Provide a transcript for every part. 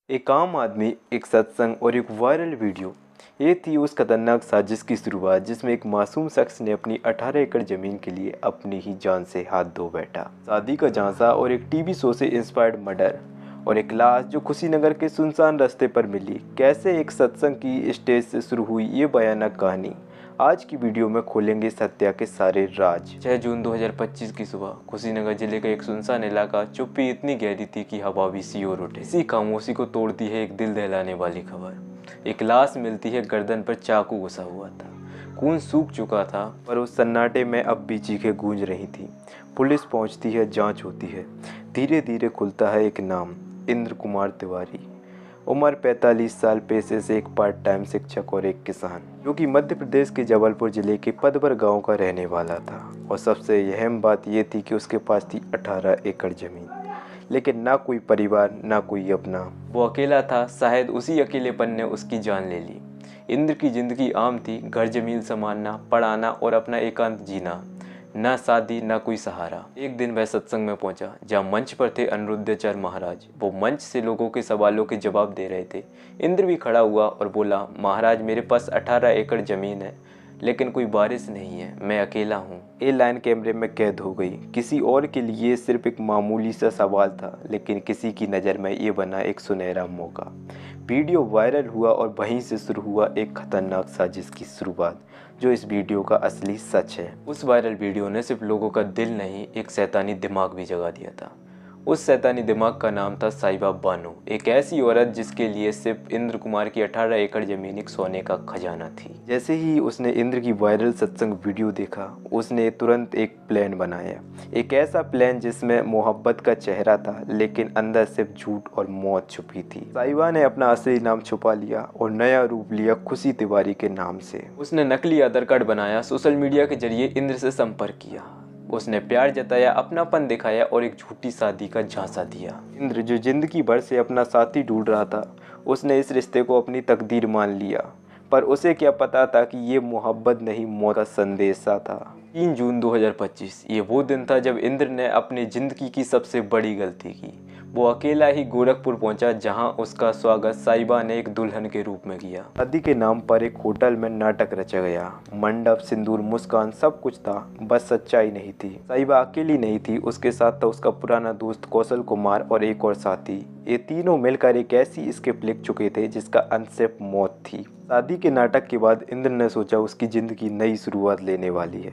एक आम आदमी, एक सत्संग और एक वायरल वीडियो, ये थी उस खतरनाक साजिश की शुरुआत जिसमें एक मासूम शख्स ने अपनी 18 एकड़ ज़मीन के लिए अपनी ही जान से हाथ धो बैठा। शादी का झांसा और एक टीवी शो से इंस्पायर्ड मर्डर और एक लाश जो कुशीनगर के सुनसान रास्ते पर मिली। कैसे एक सत्संग की स्टेज से शुरू हुई ये भयानक कहानी आज की वीडियो में खोलेंगे इस हत्या के सारे राज। 6 जून 2025 की सुबह कुशीनगर जिले का एक सुनसान इलाका। चुप्पी इतनी गहरी थी कि हवा भी सियोर उठे। इसी खामोशी को तोड़ती है एक दिल दहलाने वाली खबर। एक लाश मिलती है, गर्दन पर चाकू घुसा हुआ था, खून सूख चुका था, पर उस सन्नाटे में अब भी चीखें गूंज रही थी। पुलिस पहुंचती है, जांच होती है, धीरे धीरे खुलता है एक नाम, इंद्र कुमार तिवारी। उम्र 45 साल, पेशे से एक पार्ट टाइम शिक्षक और एक किसान, जो कि मध्य प्रदेश के जबलपुर जिले के पदवर गांव का रहने वाला था। और सबसे अहम बात यह थी कि उसके पास थी 18 एकड़ जमीन, लेकिन ना कोई परिवार, ना कोई अपना। वो अकेला था। शायद उसी अकेलेपन ने उसकी जान ले ली। इंद्र की जिंदगी आम थी, घर जमीन संभालना, पढ़ाना और अपना एकांत जीना। ना शादी, ना कोई सहारा। एक दिन वह सत्संग में पहुंचा जहां मंच पर थे अनिरुद्धाचार्य महाराज। वो मंच से लोगों के सवालों के जवाब दे रहे थे। इंद्र भी खड़ा हुआ और बोला, महाराज, मेरे पास 18 एकड़ जमीन है, लेकिन कोई वारिस नहीं है, मैं अकेला हूँ। ये लाइन कैमरे में कैद हो गई। किसी और के लिए सिर्फ एक मामूली सा सवाल था, लेकिन किसी की नज़र में ये बना एक सुनहरा मौका। वीडियो वायरल हुआ और वहीं से शुरू हुआ एक खतरनाक साजिश की शुरुआत, जो इस वीडियो का असली सच है। उस वायरल वीडियो ने सिर्फ लोगों का दिल नहीं, एक शैतानी दिमाग भी जगा दिया था। उस शैतानी दिमाग का नाम था साहिबा बानो, एक ऐसी औरत जिसके लिए सिर्फ इंद्र कुमार की 18 एकड़ जमीन एक सोने का खजाना थी। जैसे ही उसने इंद्र की वायरल सत्संग वीडियो देखा, उसने तुरंत एक प्लान बनाया। एक ऐसा प्लान जिसमें मोहब्बत का चेहरा था, लेकिन अंदर सिर्फ झूठ और मौत छुपी थी। साहिबा ने अपना असली नाम छुपा लिया और नया रूप लिया खुशी तिवारी के नाम से। उसने नकली आधार कार्ड बनाया, सोशल मीडिया के जरिए इंद्र से संपर्क किया। उसने प्यार जताया, अपनापन दिखाया और एक झूठी शादी का झांसा दिया। इंद्र, जो जिंदगी भर से अपना साथी ढूंढ रहा था, उसने इस रिश्ते को अपनी तकदीर मान लिया। पर उसे क्या पता था कि ये मोहब्बत नहीं, मौत का संदेशा था। 3 जून 2025 ये वो दिन था जब इंद्र ने अपनी जिंदगी की सबसे बड़ी गलती की। वो अकेला ही गोरखपुर पहुंचा, जहां उसका स्वागत साहिबा ने एक दुल्हन के रूप में किया। शादी के नाम पर एक होटल में नाटक रचा गया। मंडप, सिंदूर, मुस्कान, सब कुछ था, बस सच्चाई नहीं थी। साहिबा अकेली नहीं थी, उसके साथ था उसका पुराना दोस्त कौशल कुमार और एक और साथी। ये तीनों मिलकर एक ऐसी स्क्रिप्ट लिख चुके थे जिसका अंत सिर्फ मौत थी। शादी के नाटक के बाद इंद्र ने सोचा उसकी जिंदगी नई शुरुआत लेने वाली है,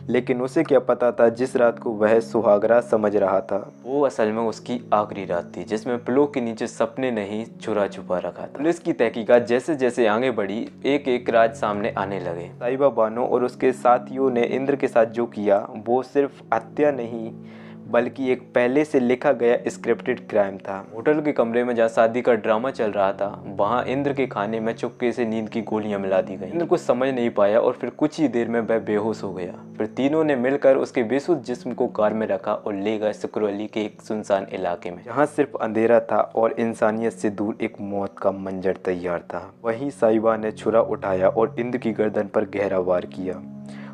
लेकिन उसे क्या पता था जिस रात को वह सुहागरात समझ रहा था, वो असल में उसकी आखिरी रात थी, जिसमें पिलो के नीचे सपने नहीं, चुरा छुपा रखा था। पुलिस की तहकीकात जैसे जैसे आगे बढ़ी, एक एक राज सामने आने लगे। साहिबा बानो और उसके साथियों ने इंद्र के साथ जो किया, वो सिर्फ हत्या नहीं, बल्कि एक पहले से लिखा गया स्क्रिप्टेड क्राइम था। होटल के कमरे में जहाँ शादी का ड्रामा चल रहा था, वहाँ इंद्र के खाने में चुपके से नींद की गोलियां मिला दी गई। इंद्र कुछ समझ नहीं पाया और फिर कुछ ही देर में वह बेहोश हो गया। फिर तीनों ने मिलकर उसके बेसुध जिस्म को कार में रखा और ले गए सिकरौली के एक सुनसान इलाके में, जहाँ सिर्फ अंधेरा था और इंसानियत से दूर एक मौत का मंजर तैयार था। वहीं साहिबा ने छुरा उठाया और इंद्र की गर्दन पर गहरा वार किया,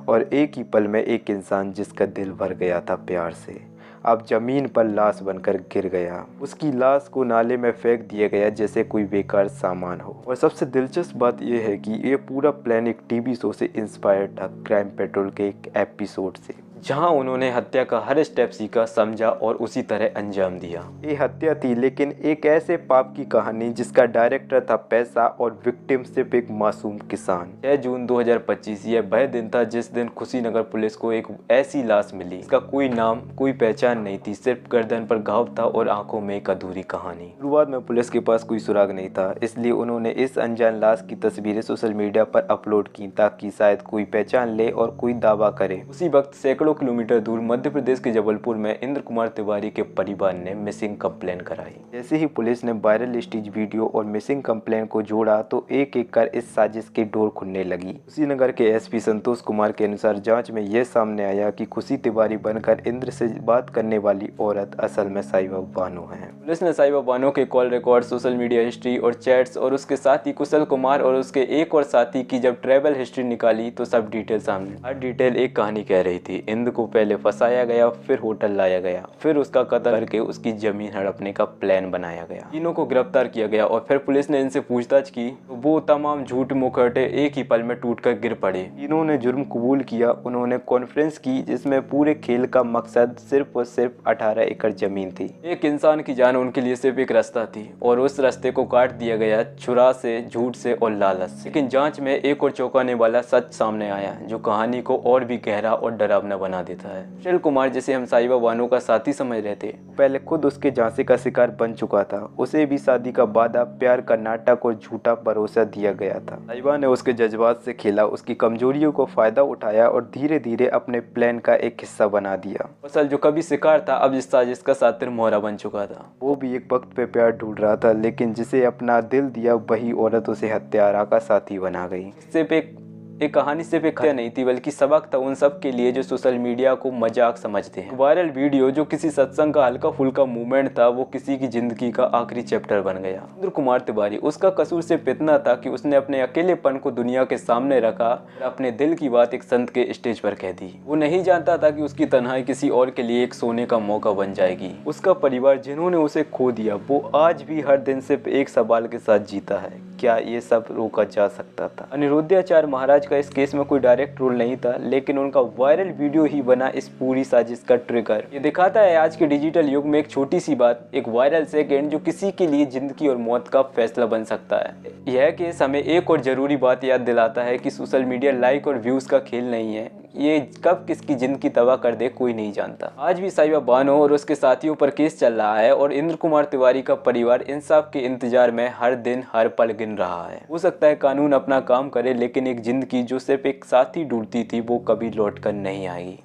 और एक ही पल में एक इंसान जिसका दिल भर गया था प्यार से, अब जमीन पर लाश बनकर गिर गया। उसकी लाश को नाले में फेंक दिया गया जैसे कोई बेकार सामान हो। और सबसे दिलचस्प बात यह है कि ये पूरा प्लान एक टीवी शो से इंस्पायर्ड था, क्राइम पेट्रोल के एक एपिसोड से, जहां उन्होंने हत्या का हर स्टेप सीखा, समझा और उसी तरह अंजाम दिया। ये हत्या थी, लेकिन एक ऐसे पाप की कहानी जिसका डायरेक्टर था पैसा और विक्टिम सिर्फ एक मासूम किसान। 6 जून 2025 यह वह दिन था जिस दिन कुशीनगर पुलिस को एक ऐसी लाश मिली जिसका कोई नाम, कोई पहचान नहीं थी, सिर्फ गर्दन पर घाव था और आंखों में एक अधूरी कहानी। शुरुआत में पुलिस के पास कोई सुराग नहीं था, इसलिए उन्होंने इस अनजान लाश की तस्वीरें सोशल मीडिया पर अपलोड की ताकि शायद कोई पहचान ले और कोई दावा करे। उसी वक्त सैकड़ों किलोमीटर दूर मध्य प्रदेश के जबलपुर में इंद्र कुमार तिवारी के परिवार ने मिसिंग कंप्लेन कराई। जैसे ही पुलिस ने वायरल स्टेज वीडियो और मिसिंग कंप्लेन को जोड़ा, तो एक एक कर इस साजिश की डोर खुलने लगी। कुशीनगर के एसपी संतोष कुमार के अनुसार जांच में यह सामने आया कि खुशी तिवारी बनकर इंद्र से बात करने वाली औरत असल में साहिबा बानो है। पुलिस ने साहिबा बानो के call record, social media history और चैट्स और उसके साथी कुशल कुमार और उसके एक और साथी की जब ट्रैवल हिस्ट्री निकाली, तो सब डिटेल सामने। हर डिटेल एक कहानी कह रही थी। हिंद को पहले फंसाया गया, फिर होटल लाया गया, फिर उसका कत्ल करके उसकी जमीन हड़पने का प्लान बनाया गया। तीनों को गिरफ्तार किया गया और फिर पुलिस ने इनसे पूछताछ की तो वो तमाम झूठ मुखौटे एक ही पल में टूटकर गिर पड़े। तीनों ने जुर्म कबूल किया। उन्होंने कॉन्फ्रेंस की जिसमें पूरे खेल का मकसद सिर्फ और सिर्फ 18 एकड़ जमीन थी। एक इंसान की जान उनके लिए सिर्फ एक रास्ता थी और उस रास्ते को काट दिया गया चुरा से, झूठ से और लालच से। लेकिन जांच में एक और चौंकाने वाला सच सामने आया जो कहानी को और भी गहरा और डरावना बना देता है। सुशील कुमार, जिसे हम साहिबा बानो का साथी समझ रहे थे, पहले खुद उसके झांसे का शिकार बन चुका था। उसे भी शादी का वादा, प्यार का नाटक और झूठा भरोसा दिया गया था। साहिबा ने उसके जज्बात से खेला, उसकी कमजोरियों को फायदा उठाया और धीरे धीरे अपने प्लान का एक हिस्सा बना दिया। असल जो कभी शिकार था अब इस साजिश का सातिर मोहरा बन चुका था। वो भी एक वक्त पे प्यार ढूंढ रहा था, लेकिन जिसे अपना दिल दिया वही औरत उसे हत्यारा का साथी बना गई। सिर्फ एक कहानी सिर्फ एक नहीं थी, बल्कि सबक था उन सब के लिए जो सोशल मीडिया को मजाक समझते हैं। वायरल वीडियो जो किसी सत्संग का हल्का फुल्का मूवमेंट था, वो किसी की जिंदगी का आखिरी चैप्टर बन गया। इंद्र कुमार तिवारी, उसका कसूर सिर्फ इतना था कि उसने अपने अकेलेपन को दुनिया के सामने रखा और अपने दिल की बात एक संत के स्टेज पर कह दी। वो नहीं जानता था कि उसकी तन्हाई किसी और के लिए एक सोने का मौका बन जाएगी। उसका परिवार जिन्होंने उसे खो दिया, वो आज भी हर दिन सिर्फ एक सवाल के साथ जीता है, क्या ये सब रोका जा सकता था? अनिरुद्धाचार्य महाराज का इस केस में कोई डायरेक्ट रोल नहीं था, लेकिन उनका वायरल वीडियो ही बना इस पूरी साजिश का ट्रिगर। ये दिखाता है आज के डिजिटल युग में एक छोटी सी बात, एक वायरल सेकंड जो किसी के लिए जिंदगी और मौत का फैसला बन सकता है। यह केस हमें एक और जरूरी बात याद दिलाता है कि सोशल मीडिया लाइक और व्यूज का खेल नहीं है। ये कब किसकी जिंदगी तबाह कर दे कोई नहीं जानता। आज भी साहिबा बानो और उसके साथियों पर केस चल रहा है और इंद्र कुमार तिवारी का परिवार इंसाफ के इंतजार में हर दिन हर पल गिन रहा है। हो सकता है कानून अपना काम करे, लेकिन एक जिंदगी जो सिर्फ एक साथी ढूंढती थी वो कभी लौट कर नहीं आएगी।